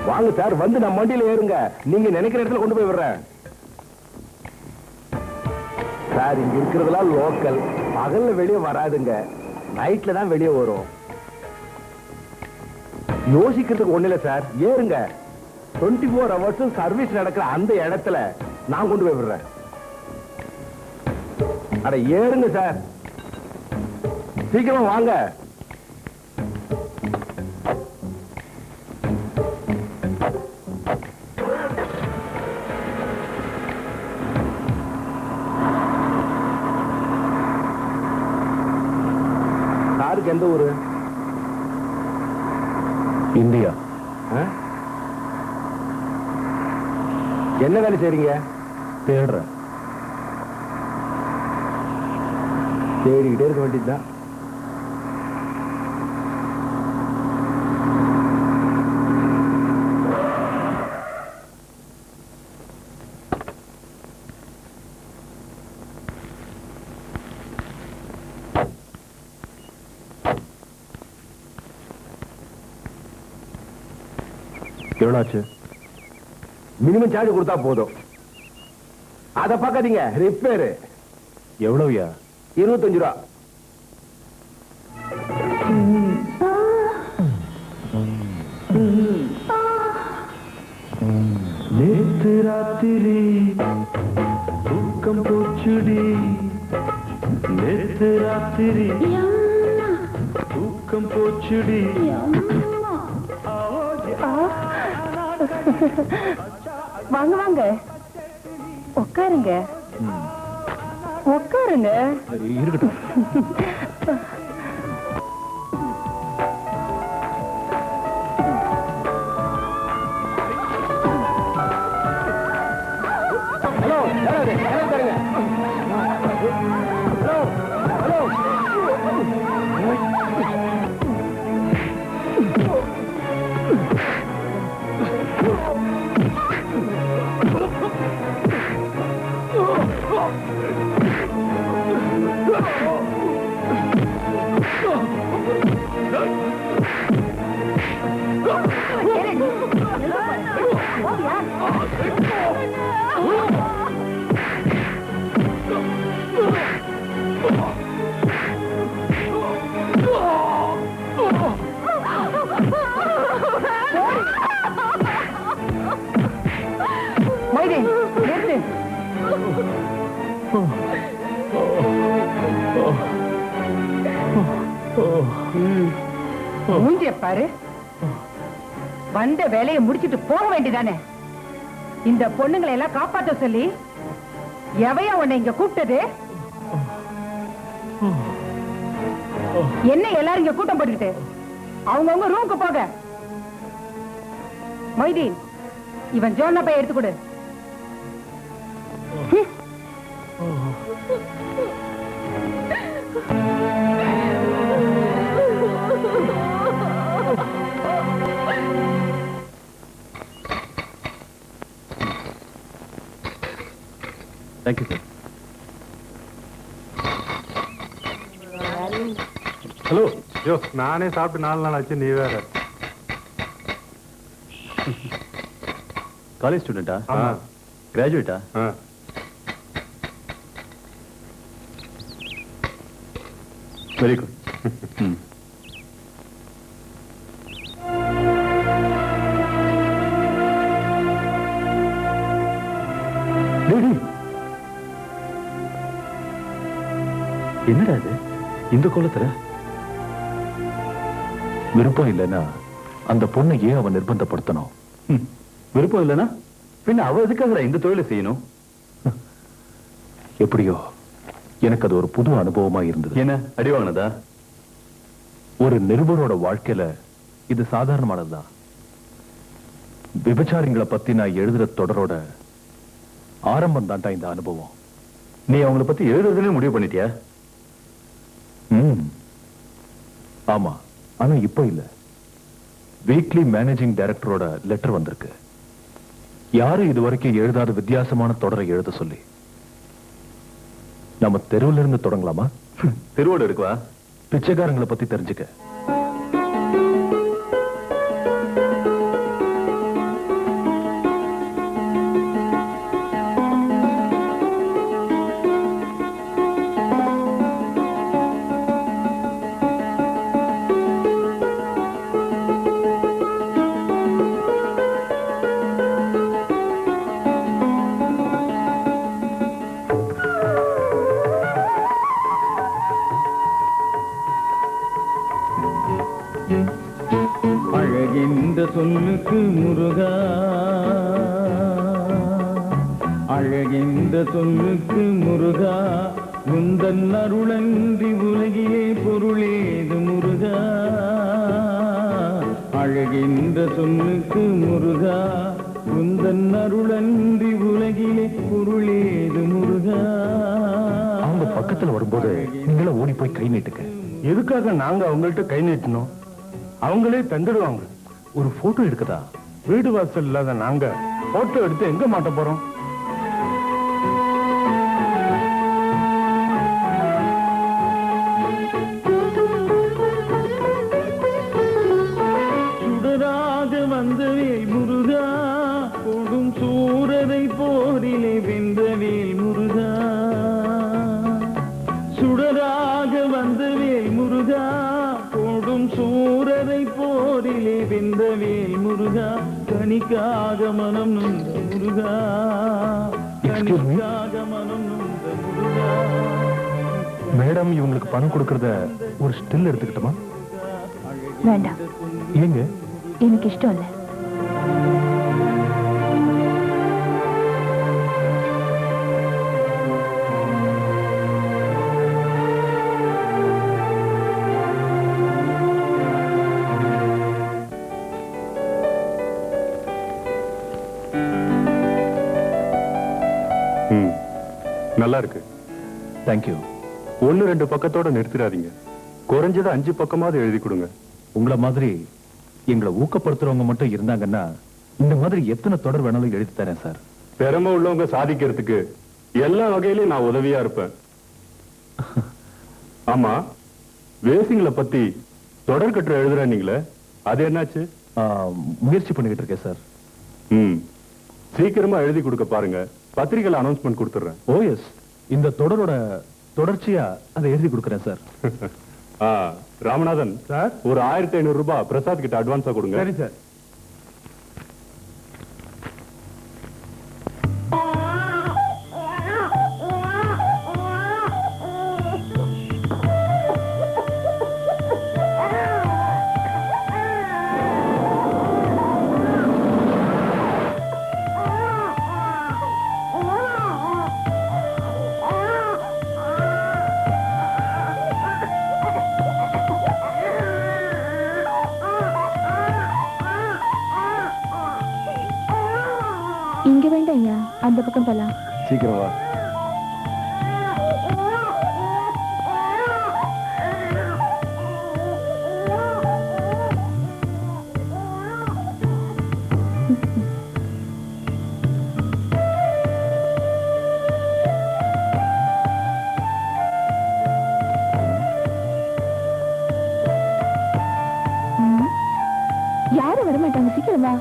வாங்க சார், வந்து நம்ம வண்டியில ஏறுங்க. நீங்க நினைக்கிற இடத்துல கொண்டு போய் விடுறேன் சார். இங்க இருக்கிறதெல்லாம் லோக்கல், பகல்ல வெளியே வராதுங்க, நைட்ல தான் வெளியே வரும். யோசிக்கிறதுக்கு ஒண்ணு இல்ல சார், ஏறுங்க. 24 hours சர்வீஸ் நடக்கிற அந்த இடத்துல நான் கொண்டு போய் விடுறேன். அட ஏறுங்க சார், சீக்கிரம் வாங்க. சாருக்கு எந்த ஊரு? இந்தியா. என்ன வேலை செய்றீங்க? தேடுறேன். தேடிக்கிட்டே இருக்க வேண்டியதுதான். எவ்வளவு மினிமம் சார்ஜ் கொடுத்தா போதும். அத பார்க்காதீங்க, ரிப்பேர். எவ்வளவுயா? 25 ரூபா. நேத்து ராத்திரி தூக்கம் போச்சுடி, நேத்து ராத்திரி தூக்கம் போச்சுடி. வாங்க வாங்க, உட்காருங்க உட்காருங்க. இருக்கட்டும். Hello hello hello. மூஞ்சிய பாரு, வந்த வேலையை முடிச்சிட்டு போக வேண்டியதானே. இந்த பொண்ணுங்களை எல்லாம் காப்பாற்ற சொல்லி எவையா உன்னை இங்க கூப்பிட்டது? என்ன எல்லாரும் இங்க கூட்டம் போட்டுக்கிட்டு அவங்கவுங்க ரூமுக்கு போக. மொய்தீன், இவன் ஜோன்னா போய் எடுத்து கொடு. Thank you sir. ஹலோ யோ, நானே சாப்பிட்டு 4 நாள் ஆச்சு, நீ வேற. காலேஜ் ஸ்டூடெண்டா? ஆமா. கிராஜுவேட்டா? Very good. என்னடா இது இந்த கோலத்துல? விருப்பம் இல்லைன்னா அந்த பொண்ணை ஏன் அவன் நிர்பந்தப்படுத்தணும்? விருப்பம் இல்லைன்னா பின்ன அவ எதுக்காக இந்த தொழிலை செய்யணும்? எப்படியோ எனக்கு அது ஒரு புது அனுபவமா இருந்தது. என்ன அடி வாங்கினதா? ஒரு நிருபரோட வாழ்க்கையில இது சாதாரணமானதுதான். விபச்சாரிங்களை பத்தி நான் எழுதுற தொடரோட ஆரம்பம் தான்டா இந்த அனுபவம். நீ அவங்களை பத்தி எழுதுறதுன்னு முடிவு பண்ணிட்டியா? ஆமா, ஆனா இப்ப இல்ல. வீக்லி மேனேஜிங் டைரக்டரோட லெட்டர் வந்திருக்கு. யாரும் இதுவரைக்கும் எழுதாத வித்தியாசமான தொடரை எழுத சொல்லி. நம்ம தெருவுல இருந்து தொடங்கலாமா? தெருவோட இருக்குவா? பிச்சைக்காரங்களை பத்தி தெரிஞ்சுக்க. சொல்லுக்கு முருகா, அழகின்ற சொல்லுக்கு முருகா, முந்தன் அருளன்றி உலகிலே பொருளேது முருகா. அழகின்ற சொல்லுக்கு முருகா, முந்தன் அருளன்றி உலகிலே பொருளேது முருகா. அவங்க பக்கத்துல வரும்போது நீங்கள ஓடி போய் கை நீட்டுக்க. எதுக்காக நாங்க அவங்கள்ட்ட கை நீட்டணும்? அவங்களே தந்துடுவாங்க. ஒரு போட்டோ எடுக்கதா? வீடு வாசல் இல்லாத நாங்க போட்டோ எடுத்து எங்க மாட்ட போறோம்? சுடராக வந்தவேல் முருகா, கொடும் சூரரை போரிலே வென்றவேல் முருகா. சுடராக வந்தவேல் முருகா, கொடும் சூரரை போரிலே வென்றவேல் முருகா. கனிக்காக மனம் நொந்த முருகா, கனிக்காக மனம் நொந்த முருகா. மேடம், இவங்களுக்கு பணம் கொடுக்கறத ஒரு ஸ்டில் எடுத்துக்கிட்டோமா? வேண்டாம். ஏங்க? எனக்கு இஷ்டம் இல்லை. நல்லா இருக்கு. தேங்க்யூ. 1-2 பக்கத்தோட நிறுத்திடாதீங்க. குறைஞ்சது 5 பக்கமாவது எழுதி கொடுங்க. உங்களை மாதிரி எங்களை ஊக்கப்படுத்துறவங்க மட்டும் இருந்தாங்கன்னா இந்த மாதிரி எத்தனை தொடர் வேணாலும் எழுதி தரேன் சார். திறமை உள்ளவங்க சாதிக்கிறதுக்கு எல்லா வகையிலும் நான் உதவியா இருப்பேன். ஆமா, வேசிங்களை பத்தி தொடர் கட்டுரை எழுதுறீங்களே, அது என்னாச்சு? முயற்சி பண்ணிக்கிட்டு இருக்கேன் சார். சீக்கிரமா எழுதி கொடுக்க பாருங்க. பத்திரிகையில் அனௌன்ஸ்மெண்ட் கொடுத்துறேன். ஓ எஸ், இந்த தொடரோட தொடர்ச்சியா அதை எழுதி கொடுக்குறேன் சார். ராமநாதன் சார், ஒரு 1500 ரூபாய் பிரசாத் கிட்ட அட்வான்ஸா கொடுங்க. சரி சார். அந்த பக்கம் போலாம். சீக்கிரம் வா. யாரும் வரமாட்டாங்க, சீக்கிரம் வா.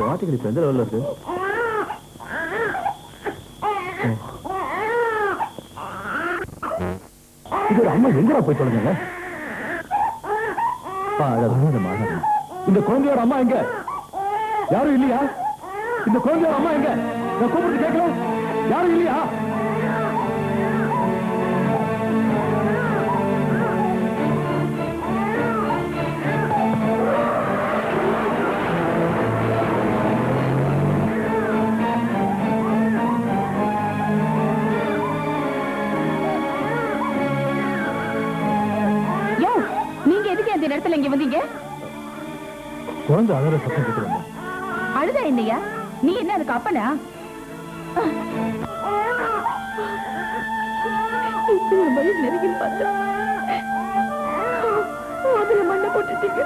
வார்த்தைகள் இப்ப எந்த லெவல்ல இருக்கு? இது ஒரு அம்மா எங்கடா போய் தொலைஞ்சாங்க? இந்த குழந்தையோட அம்மா எங்க? யாரும் இல்லையா? இந்த குழந்தையோட அம்மா எங்க? நான் கூப்பிட்டு கேட்கல, யாரும் இல்லையா? நேரத்துல இங்க வந்தீங்க? குழந்தை அழற சத்தம் கேட்டு வந்தேன். அழுதா என்னையா? நீ என்ன அதுக்கு அப்பனா? நெருங்கி பார்த்தா அதுல மண்ணை போட்டுட்டீங்க.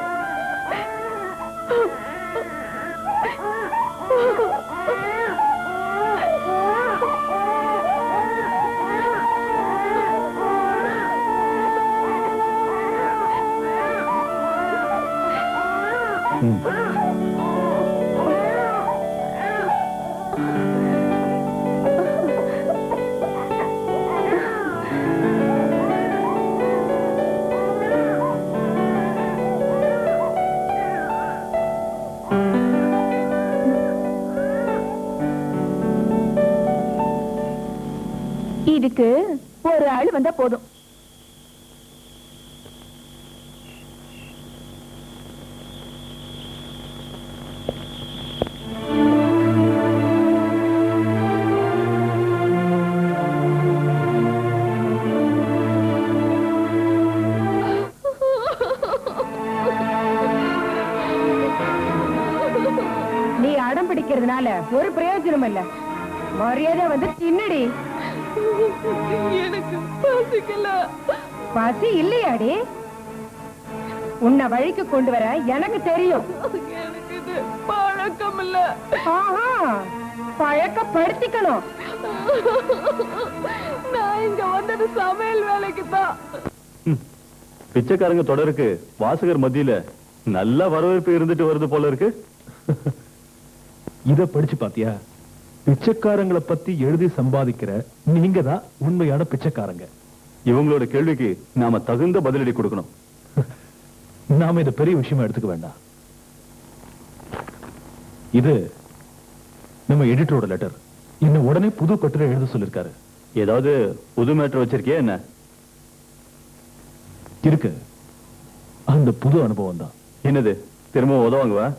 இதுக்கு ஒரு ஆள் வந்தா போதும். நீ அடம் பிடிக்கிறதுனால ஒரு பிரயோஜனம் இல்ல. மரியாதை வந்து தின்னடி. எனக்கு பசிக்கல. பசி இல்லையாடி? உன்னை வழிக்கு கொண்டு வர எனக்கு தெரியும். எனக்கு இது பழக்கம் இல்ல. பழக்கப்படுத்திக்கணும். நான் இங்க வந்தது சமையல் வேலைக்கு தான். பிச்சைக்காரங்க தொடருக்கு வாசகர் மத்தியில நல்ல வரவேற்பு இருந்துட்டு வருது போல இருக்கு. இத படிச்சு பாத்தியா? பிச்சைக்காரங்களை பத்தி எழுதி சம்பாதிக்கிற நீங்க தான் உண்மையான பிச்சைக்காரங்க. இவங்களோட கேள்விக்கு நாம தகுந்த பதிலடி கொடுக்கணும். நாம இத பெரிய விஷயமா எடுத்துக்க வேண்டாம். இது நம்ம எடிட்டரோட லெட்டர். இன்னும் உடனே புது கட்டுரை எழுத சொல்லிருக்காரு. ஏதாவது புது மேட்டர் வச்சிருக்கியா என்ன? இருக்கு. அந்த புது அனுபவம் தான். என்னது? திரும்ப உதவாங்குவா?